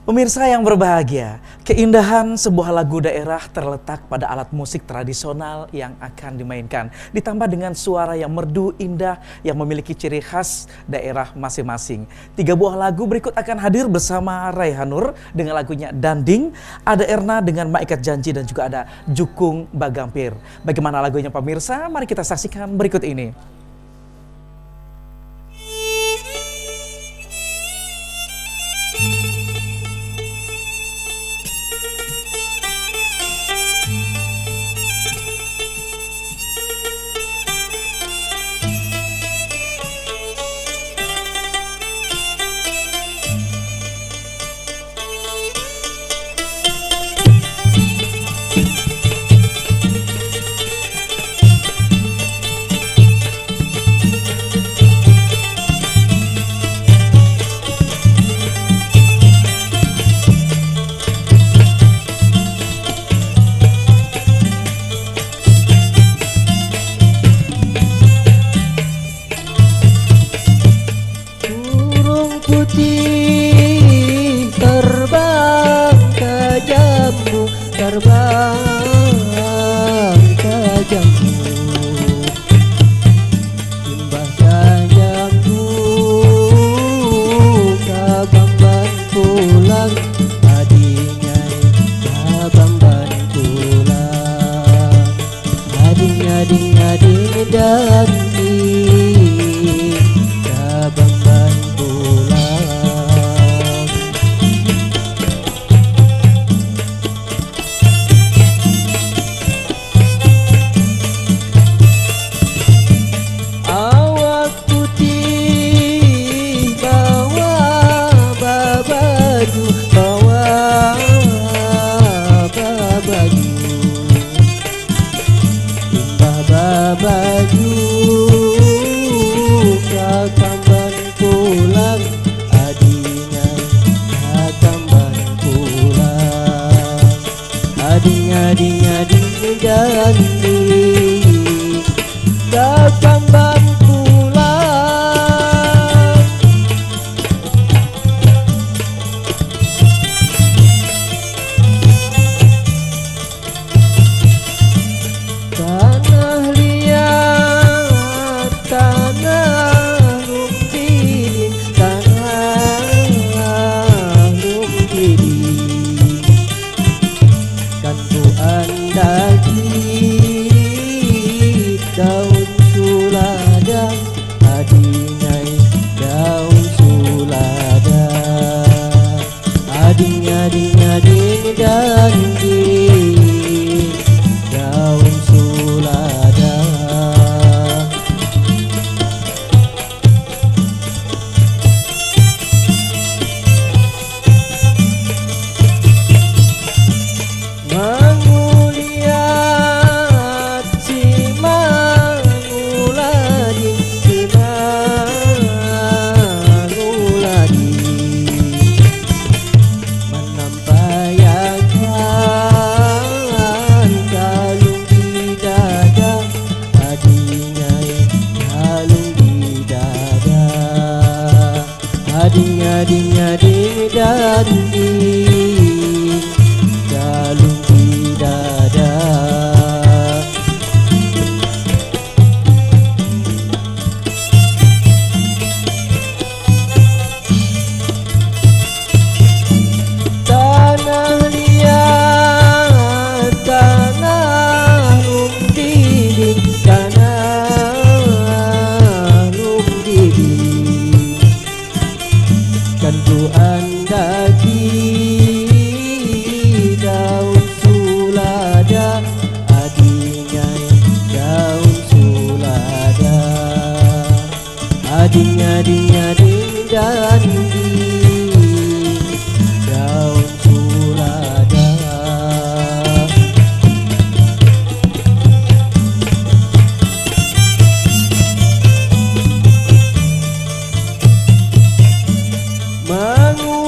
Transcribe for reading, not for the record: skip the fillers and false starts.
Pemirsa yang berbahagia, keindahan sebuah lagu daerah terletak pada alat musik tradisional yang akan dimainkan. Ditambah dengan suara yang merdu indah yang memiliki ciri khas daerah masing-masing. 3 buah lagu berikut akan hadir bersama Raihanur dengan lagunya Danding, ada Erna dengan Maikat Janji, dan juga ada Jukung Bagampir. Bagaimana lagunya pemirsa? Mari kita saksikan berikut ini. Putih terbang ke jambu, terbang ke jambu, timbah jambu kabamban pulang, adinya kabamban pulang, ading dan kabamban baju kakamban pulang, adinya kakamban pulang, ading dandi kakamban pulang. Tanah liat, tanah lumpidin, tanah lumpidin, kan ku andaki daun sulada, adingai daun sulada, ading dandi daun sulada. Manguliat si manguladin, si manguladin, menampayakan kalung di dada, adinya kalung di dada, ading dandi kalung di dada. Tanah liat, tanah lumpidin, tanah lumpidin, kan ku andaki daun sulada, adinnya daun sulada, ading dandi daun sulada. Mangu